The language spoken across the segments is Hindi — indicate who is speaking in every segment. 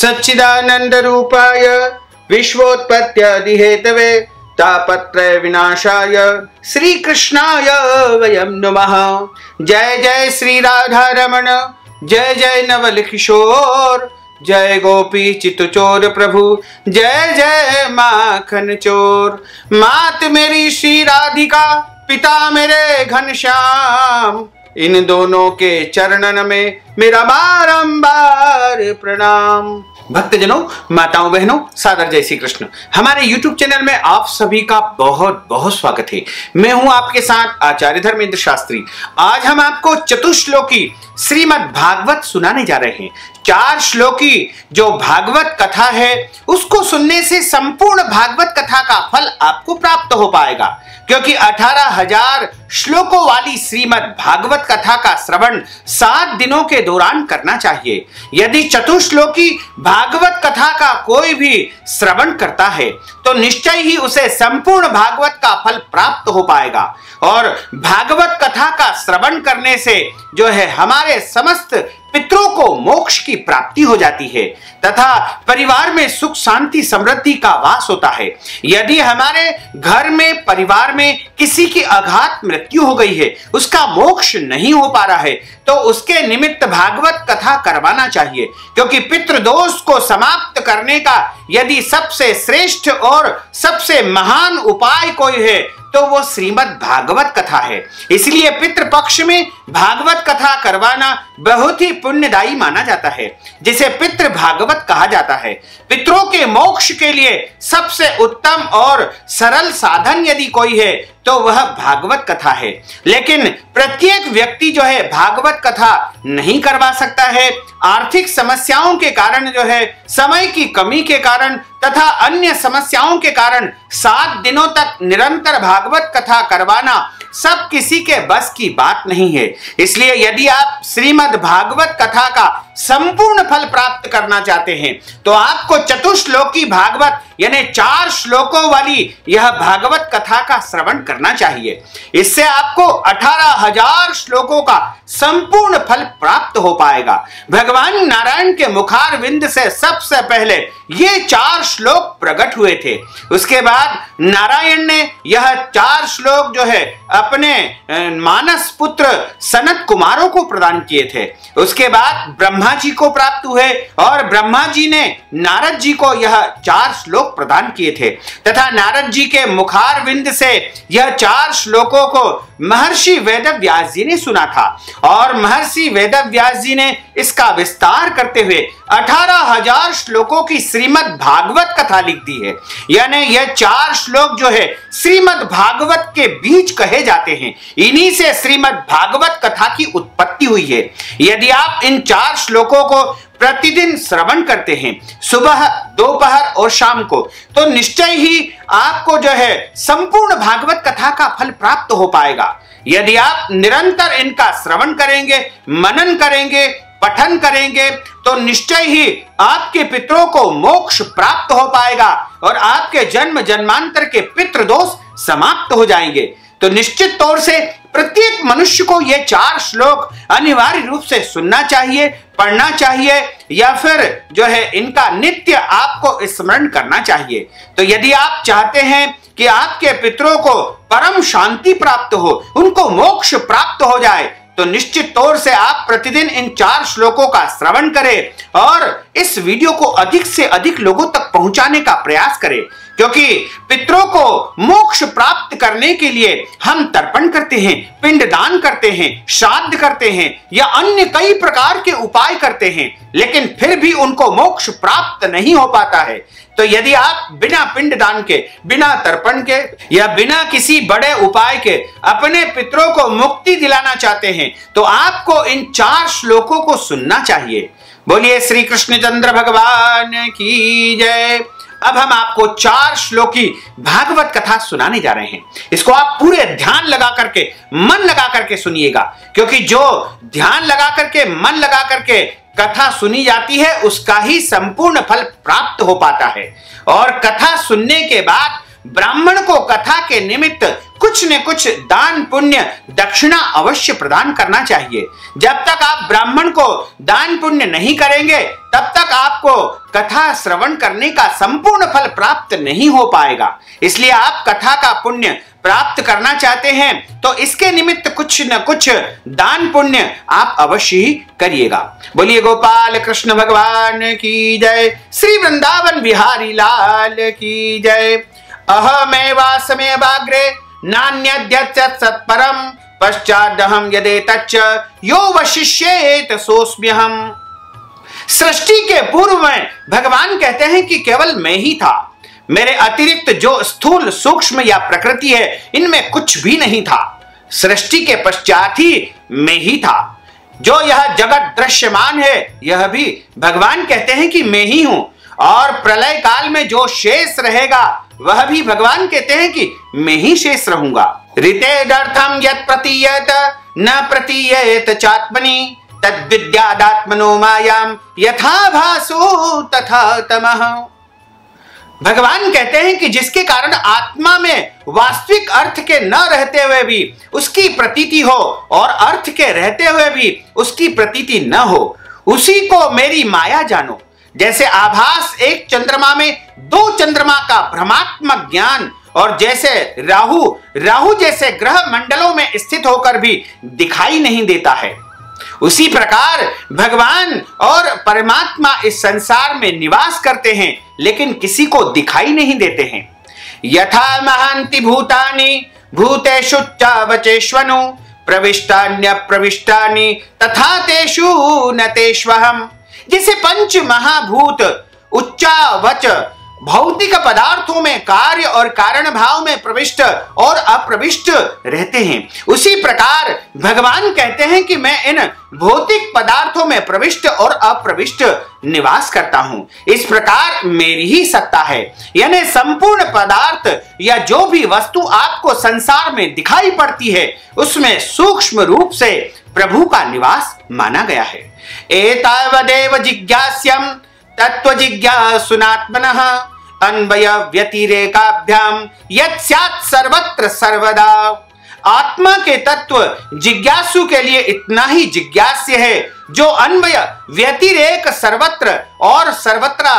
Speaker 1: सच्चिदानंद रूपाय विश्वोत्पत्त्यादिहेतवे तापत्रय विनाशाय श्री कृष्णाय वयं नमः। जय जय श्री राधा रमण, जय जय नवल किशोर, जय गोपी चित्तचोर प्रभु, जय जय माखन चोर। मात मेरी श्री राधिका, पिता मेरे घनश्याम, इन दोनों के चरणन में मेरा बारंबार प्रणाम। भक्तजनों, माताओं बहनों, सादर जय श्री कृष्ण। हमारे YouTube चैनल में आप सभी का बहुत बहुत स्वागत है। मैं हूं आपके साथ आचार्य धर्मेंद्र शास्त्री। आज हम आपको चतुश्लोकी श्रीमद् भागवत सुनाने जा रहे हैं। 4 श्लोकी जो भागवत कथा है उसको सुनने से संपूर्ण भागवत कथा का फल आपको प्राप्त हो पाएगा, क्योंकि 18,000 श्लोकों वाली श्रीमद् भागवत कथा का श्रवण 7 दिनों के दौरान करना चाहिए। यदि चतुश्लोकी भागवत कथा का कोई भी श्रवण करता है तो निश्चय ही उसे संपूर्ण भागवत का फल प्राप्त हो पाएगा। और भागवत कथा का श्रवण करने से जो है हमारे समस्त पितरों को मोक्ष की प्राप्ति हो जाती है तथा परिवार में सुख शांति समृद्धि का वास होता है। यदि हमारे घर में परिवार में किसी की अघात मृत्यु हो गई है, उसका मोक्ष नहीं हो पा रहा है, तो उसके निमित्त भागवत कथा करवाना चाहिए, क्योंकि पितृदोष को समाप्त करने का यदि सबसे श्रेष्ठ और सबसे महान उपाय कोई है तो वो श्रीमद् भागवत कथा है। इसलिए पितृपक्ष में भागवत कथा करवाना बहुत ही पुण्यदायी माना जाता है, जिसे पितृ भागवत कहा जाता है। पितरों के मोक्ष के लिए सबसे उत्तम और सरल साधन यदि कोई है तो वह भागवत कथा है। लेकिन प्रत्येक व्यक्ति जो है भागवत कथा नहीं करवा सकता है। आर्थिक समस्याओं के कारण जो है, समय की कमी के कारण तथा अन्य समस्याओं के कारण 7 दिनों तक निरंतर भागवत कथा करवाना सब किसी के बस की बात नहीं है। इसलिए यदि आप श्रीमद् भागवत कथा का संपूर्ण फल प्राप्त करना चाहते हैं तो आपको चतुश्लोकी भागवत यानी 4 श्लोकों वाली यह भागवत कथा का श्रवण करना चाहिए। इससे आपको 18,000 श्लोकों का संपूर्ण फल प्राप्त हो पाएगा। भगवान नारायण के मुखारविंद से सबसे पहले ये 4 श्लोक प्रकट हुए थे। उसके बाद नारायण ने यह 4 श्लोक जो है अपने मानस पुत्र सनत कुमारों को प्रदान किए थे। उसके बाद ब्रह्मा जी को प्राप्त हुए और ब्रह्मा जी ने नारद जी को यह 4 श्लोक प्रदान किए थे तथा नारद जी के मुखारविंद से यह 4 श्लोकों को महर्षि वेदव्यास जी ने सुना था और महर्षि वेदव्यास जी ने इसका विस्तार करते हुए 18,000 श्लोकों की श्रीमद् भागवत कथा लिख दी है। यानी यह 4 श्लोक जो है श्रीमद् भागवत के बीज कहे जाते हैं। इन्हीं से श्रीमद् भागवत कथा की उत्पत्ति हुई है। यदि आप इन 4 श्लोकों को प्रतिदिन श्रवण करते हैं, सुबह, दोपहर और शाम को, तो निश्चय ही आपको जो है संपूर्ण भागवत कथा का फल प्राप्त हो पाएगा। यदि आप निरंतर इनका श्रवण करेंगे, मनन करेंगे, पठन करेंगे तो निश्चय ही आपके पितरों को मोक्ष प्राप्त हो पाएगा और आपके जन्म जन्मांतर के पितृदोष समाप्त हो जाएंगे। तो निश्चित तौर से प्रत्येक मनुष्य को ये 4 श्लोक अनिवार्य रूप से सुनना चाहिए, पढ़ना चाहिए या फिर जो है इनका नित्य आपको स्मरण करना चाहिए। तो यदि आप चाहते हैं कि आपके पितरों को परम शांति प्राप्त हो, उनको मोक्ष प्राप्त हो जाए, तो निश्चित तौर से आप प्रतिदिन इन 4 श्लोकों का श्रवण करें और इस वीडियो को अधिक से अधिक लोगों तक पहुंचाने का प्रयास करें, क्योंकि पितरों को मोक्ष प्राप्त करने के लिए हम तर्पण करते हैं, पिंडदान करते हैं, श्राद्ध करते हैं या अन्य कई प्रकार के उपाय करते हैं, लेकिन फिर भी उनको मोक्ष प्राप्त नहीं हो पाता है। तो यदि आप बिना पिंडदान के, बिना तर्पण के या बिना किसी बड़े उपाय के अपने पितरों को मुक्ति दिलाना चाहते हैं तो आपको इन 4 श्लोकों को सुनना चाहिए। बोलिए श्री कृष्णचंद्र भगवान की जय। अब हम आपको 4 श्लोकी भागवत कथा सुनाने जा रहे हैं। इसको आप पूरे ध्यान लगा करके, मन लगा करके सुनिएगा, क्योंकि जो ध्यान लगा करके, मन लगा करके कथा सुनी जाती है उसका ही संपूर्ण फल प्राप्त हो पाता है। और कथा सुनने के बाद ब्राह्मण को कथा के निमित्त कुछ न कुछ दान पुण्य दक्षिणा अवश्य प्रदान करना चाहिए। जब तक आप ब्राह्मण को दान पुण्य नहीं करेंगे तब तक आपको कथा श्रवण करने का संपूर्ण फल प्राप्त नहीं हो पाएगा। इसलिए आप कथा का पुण्य प्राप्त करना चाहते हैं तो इसके निमित्त कुछ न कुछ दान पुण्य आप अवश्य ही करिएगा। बोलिए गोपाल कृष्ण भगवान की जय, श्री वृंदावन बिहारी लाल की जय। अहमेवासमेवाग्रे नान्यद्यत् सत्परम पश्चादहं यदेतच्च यो वशिष्येत सोऽस्म्यहम्। सृष्टि के पूर्व में भगवान कहते हैं कि केवल मैं ही था, मेरे अतिरिक्त जो स्थूल सूक्ष्म या प्रकृति है इनमें कुछ भी नहीं था। सृष्टि के पश्चात ही मैं ही था। जो यह जगत दृश्यमान है यह भी भगवान कहते हैं कि मैं ही हूं, और प्रलय काल में जो शेष रहेगा वह भी भगवान कहते हैं कि मैं ही शेष रहूंगा। ऋतेदर्थम यत् प्रतीयत न प्रतीयत चात्मनि तद्विद्यादात्मनो मायाम यथा भासो तथा तमः। भगवान कहते हैं कि जिसके कारण आत्मा में वास्तविक अर्थ के न रहते हुए भी उसकी प्रतीति हो और अर्थ के रहते हुए भी उसकी प्रतीति न हो, उसी को मेरी माया जानो। जैसे आभास एक चंद्रमा में दो चंद्रमा का भ्रमात्मक ज्ञान, और जैसे राहु जैसे ग्रह मंडलों में स्थित होकर भी दिखाई नहीं देता है, उसी प्रकार भगवान और परमात्मा इस संसार में निवास करते हैं लेकिन किसी को दिखाई नहीं देते हैं। यथा महांति भूतानि भूतेषु चावचेष्वनु प्रविष्टान्य प्रविष्टानि तथा तेषु न तेष्वहम्। जैसे पंच महाभूत उच्चावच भौतिक पदार्थों में कार्य और कारण भाव में प्रविष्ट और अप्रविष्ट रहते हैं, उसी प्रकार भगवान कहते हैं कि मैं इन भौतिक पदार्थों में प्रविष्ट और अप्रविष्ट निवास करता हूं। इस प्रकार मेरी ही सत्ता है, यानी संपूर्ण पदार्थ या जो भी वस्तु आपको संसार में दिखाई पड़ती है उसमें सूक्ष्म रूप से प्रभु का निवास माना गया है। एतावदेव जिज्ञास्यम् तत्व जिज्ञासुनात्मनः अन्वय व्यतिरेकाभ्याम यत् स्यात् सर्वत्र सर्वदा। आत्मा के तत्व जिज्ञासु के लिए इतना ही जिज्ञास्य है जो अन्वय व्यतिरेक सर्वत्र और सर्वत्र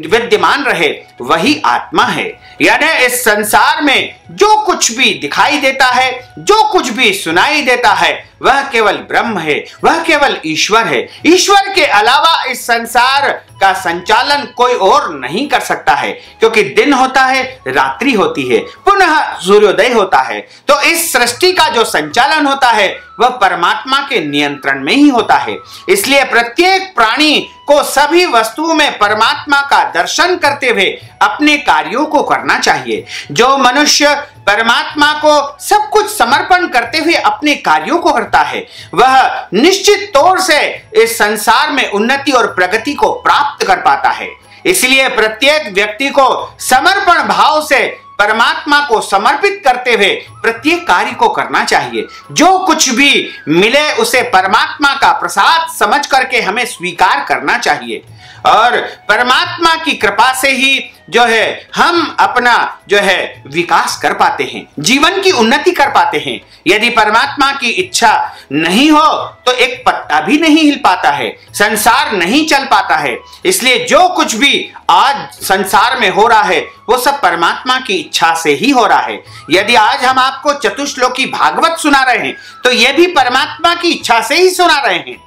Speaker 1: विद्यमान रहे, वही आत्मा है। यानी इस संसार में जो कुछ भी दिखाई देता है, जो कुछ भी सुनाई देता है, वह केवल ब्रह्म है, वह केवल ईश्वर है। ईश्वर के अलावा इस संसार का संचालन कोई और नहीं कर सकता है, क्योंकि दिन होता है, रात्रि होती है, पुनः सूर्योदय होता है। तो इस सृष्टि का जो संचालन होता है वह परमात्मा के नियंत्रण में ही होता है। इसलिए प्रत्येक प्राणी को सभी वस्तुओं में परमात्मा का दर्शन करते हुए अपने कार्यों को करना चाहिए। जो मनुष्य परमात्मा को सब कुछ समर्पण करते हुए अपने कार्यों को करता है वह निश्चित तौर से इस संसार में उन्नति और प्रगति को प्राप्त कर पाता है। इसलिए प्रत्येक व्यक्ति को समर्पण भाव से परमात्मा को समर्पित करते हुए प्रत्येक कार्य को करना चाहिए। जो कुछ भी मिले उसे परमात्मा का प्रसाद समझ करके हमें स्वीकार करना चाहिए, और परमात्मा की कृपा से ही जो है हम अपना जो है विकास कर पाते हैं, जीवन की उन्नति कर पाते हैं। यदि परमात्मा की इच्छा नहीं हो तो एक पत्ता भी नहीं हिल पाता है, संसार नहीं चल पाता है। इसलिए जो कुछ भी आज संसार में हो रहा है वो सब परमात्मा की इच्छा से ही हो रहा है। यदि आज हम आपको चतुश्लोकी भागवत सुना रहे हैं तो यह भी परमात्मा की इच्छा से ही सुना रहे हैं।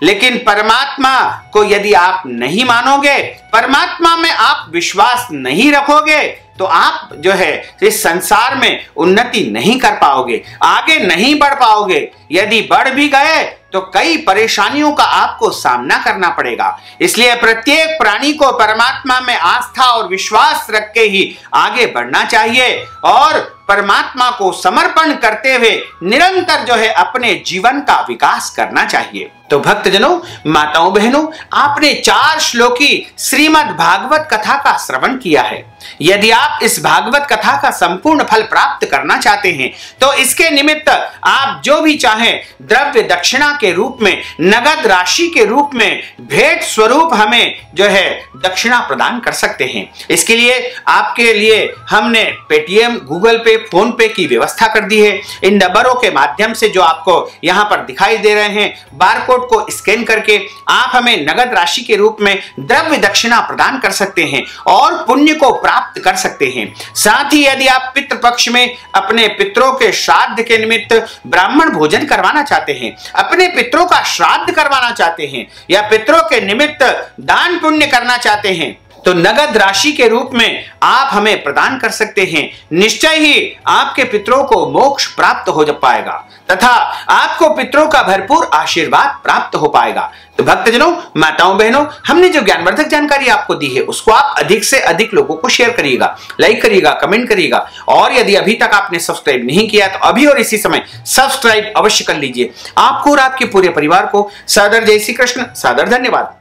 Speaker 1: लेकिन परमात्मा को यदि आप नहीं मानोगे, परमात्मा में आप विश्वास नहीं रखोगे, तो आप जो है इस संसार में उन्नति नहीं कर पाओगे, आगे नहीं बढ़ पाओगे। यदि बढ़ भी गए तो कई परेशानियों का आपको सामना करना पड़ेगा। इसलिए प्रत्येक प्राणी को परमात्मा में आस्था और विश्वास रख के ही आगे बढ़ना चाहिए और परमात्मा को समर्पण करते हुए निरंतर जो है अपने जीवन का विकास करना चाहिए। तो भक्तजनों, माताओं बहनों, आपने 4 श्लोकी श्रीमद् भागवत कथा का श्रवण किया है। यदि आप इस भागवत कथा का संपूर्ण फल प्राप्त करना चाहते हैं तो इसके निमित्त आप जो भी चाहें द्रव्य दक्षिणा के रूप में, नगद राशि के रूप में, भेंट स्वरूप हमें जो है दक्षिणा प्रदान कर सकते हैं। इसके लिए आपके लिए हमने पेटीएम, गूगल पे, फोन पे की व्यवस्था कर दी है। इन नंबरों के माध्यम से जो आपको यहां पर दिखाई दे रहे हैं, बारकोड को स्कैन करके आप हमें नगद राशि के रूप में द्रव्य दक्षिणा प्रदान कर सकते हैं और पुण्य को प्राप्त कर सकते हैं। साथ ही यदि आप पितृपक्ष में अपने पितरों के श्राद्ध के निमित्त ब्राह्मण भोजन करवाना चाहते हैं, अपने पितरों का श्राद्ध करवाना चाहते हैं या पितरों के निमित्त दान पुण्य करना चाहते हैं तो नगद राशि के रूप में आप हमें प्रदान कर सकते हैं। निश्चय ही आपके पितरों को मोक्ष प्राप्त हो पाएगा तथा आपको पितरों का भरपूर आशीर्वाद प्राप्त हो पाएगा। तो भक्तजनों, माताओं बहनों, हमने जो ज्ञानवर्धक जानकारी आपको दी है उसको आप अधिक से अधिक लोगों को शेयर करिएगा, लाइक करिएगा, कमेंट करिएगा और यदि अभी तक आपने सब्सक्राइब नहीं किया तो अभी और इसी समय सब्सक्राइब अवश्य कर लीजिए। आपको और आपके पूरे परिवार को सादर जय श्री कृष्ण, सादर धन्यवाद।